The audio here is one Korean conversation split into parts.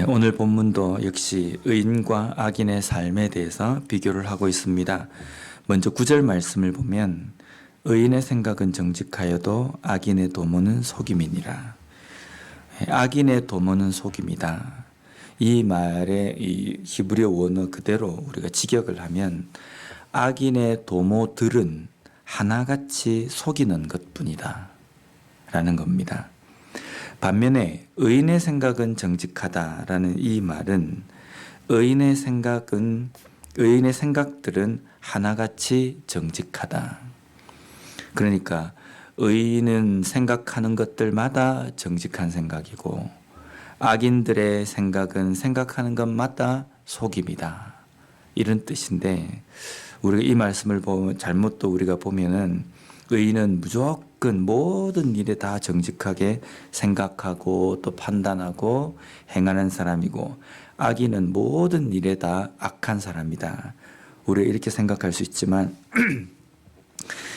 오늘 본문도 역시 의인과 악인의 삶에 대해서 비교를 하고 있습니다. 먼저 9절 말씀을 보면 의인의 생각은 정직하여도 악인의 도모는 속임이니라. 악인의 도모는 속임이다. 이 말의 이 히브리어 원어 그대로 우리가 직역을 하면 악인의 도모들은 하나같이 속이는 것뿐이다 라는 겁니다. 반면에 의인의 생각은 정직하다라는 이 말은 의인의 생각들은 하나같이 정직하다. 그러니까 의인은 생각하는 것들마다 정직한 생각이고 악인들의 생각은 생각하는 것마다 속임이다. 이런 뜻인데 우리가 이 말씀을 보면 잘못 또 우리가 보면은 의인은 무조건 모든 일에 다 정직하게 생각하고 또 판단하고 행하는 사람이고 악인은 모든 일에 다 악한 사람이다. 우리가 이렇게 생각할 수 있지만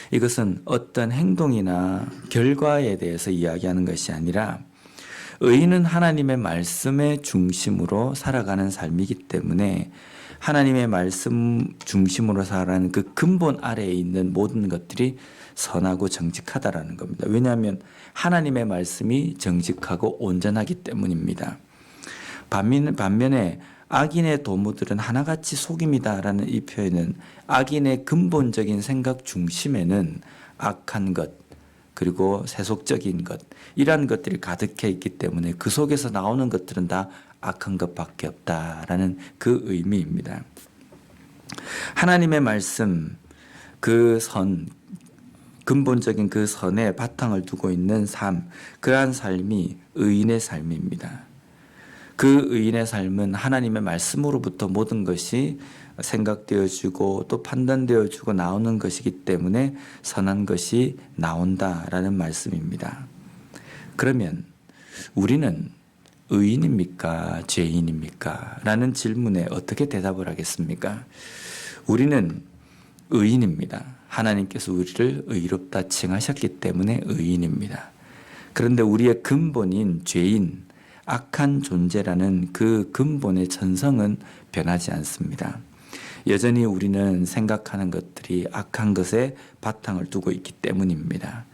이것은 어떤 행동이나 결과에 대해서 이야기하는 것이 아니라 의인은 하나님의 말씀의 중심으로 살아가는 삶이기 때문에 하나님의 말씀 중심으로 살아가는 그 근본 아래에 있는 모든 것들이 선하고 정직하다라는 겁니다. 왜냐하면 하나님의 말씀이 정직하고 온전하기 때문입니다. 반면에 악인의 도모들은 하나같이 속임이다라는 이 표현은 악인의 근본적인 생각 중심에는 악한 것 그리고 세속적인 것 이러한 것들이 가득해 있기 때문에 그 속에서 나오는 것들은 다 악한 것밖에 없다라는 그 의미입니다. 하나님의 말씀 그 근본적인 그 선에 바탕을 두고 있는 삶, 그러한 삶이 의인의 삶입니다. 그 의인의 삶은 하나님의 말씀으로부터 모든 것이 생각되어지고 또 판단되어지고 나오는 것이기 때문에 선한 것이 나온다라는 말씀입니다. 그러면 우리는 의인입니까? 죄인입니까? 라는 질문에 어떻게 대답을 하겠습니까? 우리는 의인입니다. 하나님께서 우리를 의롭다 칭하셨기 때문에 의인입니다. 그런데 우리의 근본인 죄인, 악한 존재라는 그 근본의 전성은 변하지 않습니다. 여전히 우리는 생각하는 것들이 악한 것에 바탕을 두고 있기 때문입니다.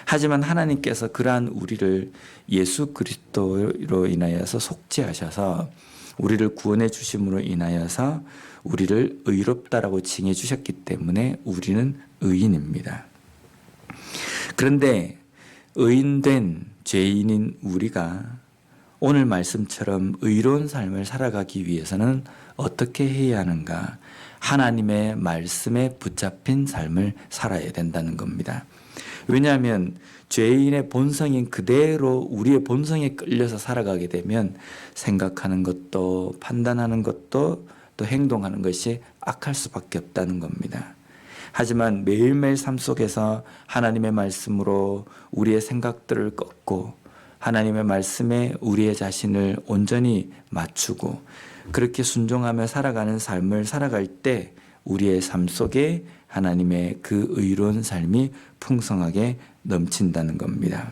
하지만 하나님께서 그러한 우리를 예수 그리스도로 인하여서 속죄하셔서 우리를 구원해 주심으로 인하여서 우리를 의롭다라고 칭해 주셨기 때문에 우리는 의인입니다. 그런데 의인된 죄인인 우리가 오늘 말씀처럼 의로운 삶을 살아가기 위해서는 어떻게 해야 하는가? 하나님의 말씀에 붙잡힌 삶을 살아야 된다는 겁니다. 왜냐하면 죄인의 본성인 그대로 우리의 본성에 끌려서 살아가게 되면 생각하는 것도 판단하는 것도 또 행동하는 것이 악할 수밖에 없다는 겁니다. 하지만 매일매일 삶 속에서 하나님의 말씀으로 우리의 생각들을 꺾고 하나님의 말씀에 우리의 자신을 온전히 맞추고 그렇게 순종하며 살아가는 삶을 살아갈 때 우리의 삶 속에 하나님의 그 의로운 삶이 풍성하게 넘친다는 겁니다.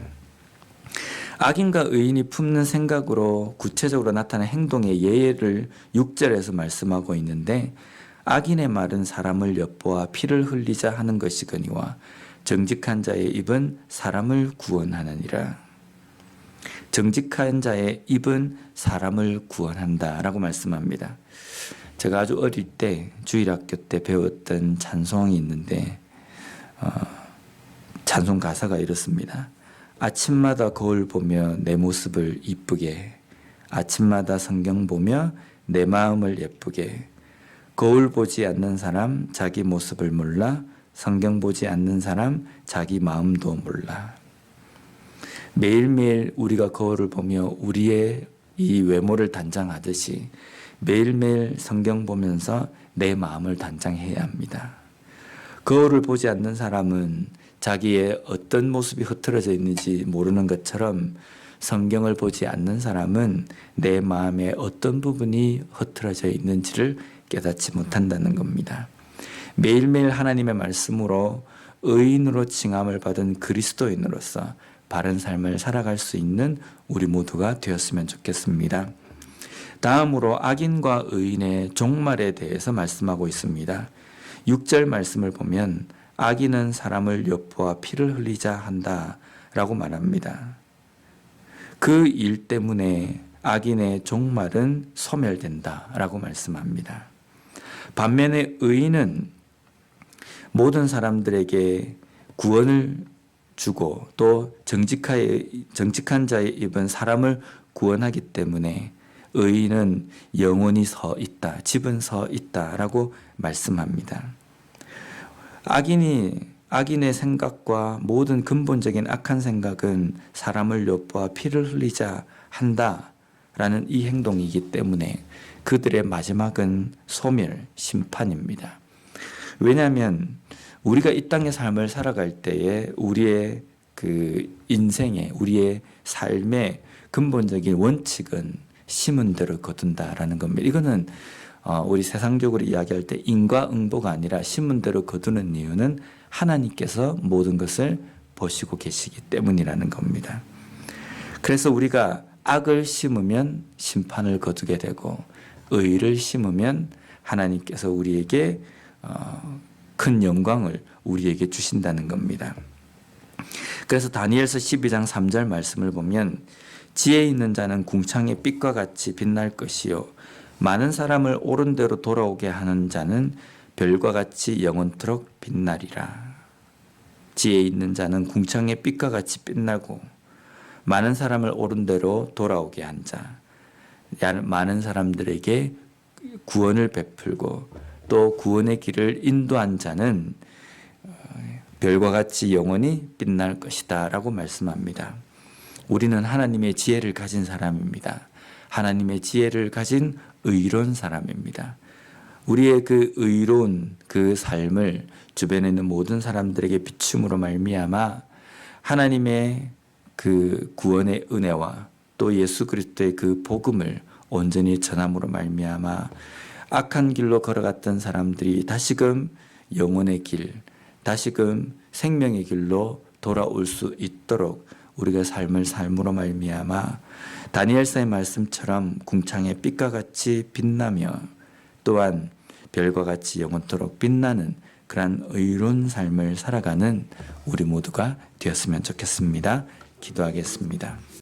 악인과 의인이 품는 생각으로 구체적으로 나타나는 행동의 예를 6절에서 말씀하고 있는데 악인의 말은 사람을 엿보아 피를 흘리자 하는 것이거니와 정직한 자의 입은 사람을 구원하느니라. 정직한 자의 입은 사람을 구원한다라고 말씀합니다. 제가 아주 어릴 때 주일학교 때 배웠던 찬송이 있는데 찬송 가사가 이렇습니다. 아침마다 거울 보며 내 모습을 이쁘게 아침마다 성경 보며 내 마음을 예쁘게 거울 보지 않는 사람 자기 모습을 몰라 성경 보지 않는 사람 자기 마음도 몰라. 매일매일 우리가 거울을 보며 우리의 이 외모를 단장하듯이 매일매일 성경 보면서 내 마음을 단장해야 합니다. 거울을 보지 않는 사람은 자기의 어떤 모습이 흐트러져 있는지 모르는 것처럼 성경을 보지 않는 사람은 내 마음의 어떤 부분이 흐트러져 있는지를 깨닫지 못한다는 겁니다. 매일매일 하나님의 말씀으로 의인으로 칭함을 받은 그리스도인으로서 바른 삶을 살아갈 수 있는 우리 모두가 되었으면 좋겠습니다. 다음으로 악인과 의인의 종말에 대해서 말씀하고 있습니다. 6절 말씀을 보면 악인은 사람을 엿보아 피를 흘리자 한다라고 말합니다. 그 일 때문에 악인의 종말은 소멸된다라고 말씀합니다. 반면에 의인은 모든 사람들에게 구원을 주고 또 정직한 자의 입은 사람을 구원하기 때문에 의인은 영원히 서 있다, 집은 서 있다라고 말씀합니다. 악인의 생각과 모든 근본적인 악한 생각은 사람을 엿보아 피를 흘리자 한다라는 이 행동이기 때문에 그들의 마지막은 소멸, 심판입니다. 왜냐하면 우리가 이 땅의 삶을 살아갈 때에 우리의 그 인생에, 우리의 삶의 근본적인 원칙은 심은 대로 거둔다라는 겁니다. 이거는 우리 세상적으로 이야기할 때 인과응보가 아니라 심은 대로 거두는 이유는 하나님께서 모든 것을 보시고 계시기 때문이라는 겁니다. 그래서 우리가 악을 심으면 심판을 거두게 되고 의를 심으면 하나님께서 우리에게 큰 영광을 우리에게 주신다는 겁니다. 그래서 다니엘서 12장 3절 말씀을 보면 지혜 있는 자는 궁창의 빛과 같이 빛날 것이요 많은 사람을 옳은 대로 돌아오게 하는 자는 별과 같이 영원토록 빛나리라. 지혜 있는 자는 궁창의 빛과 같이 빛나고 많은 사람을 옳은 대로 돌아오게 한 자, 많은 사람들에게 구원을 베풀고 또 구원의 길을 인도한 자는 별과 같이 영원히 빛날 것이다 라고 말씀합니다. 우리는 하나님의 지혜를 가진 사람입니다. 하나님의 지혜를 가진 의로운 사람입니다. 우리의 그 의로운 그 삶을 주변에 있는 모든 사람들에게 비춤으로 말미암아 하나님의 그 구원의 은혜와 또 예수 그리스도의 그 복음을 온전히 전함으로 말미암아 악한 길로 걸어갔던 사람들이 다시금 영혼의 길, 다시금 생명의 길로 돌아올 수 있도록 우리가 삶을 삶으로 말미암아 다니엘서의 말씀처럼 궁창의 빛과 같이 빛나며 또한 별과 같이 영원토록 빛나는 그러한 의로운 삶을 살아가는 우리 모두가 되었으면 좋겠습니다. 기도하겠습니다.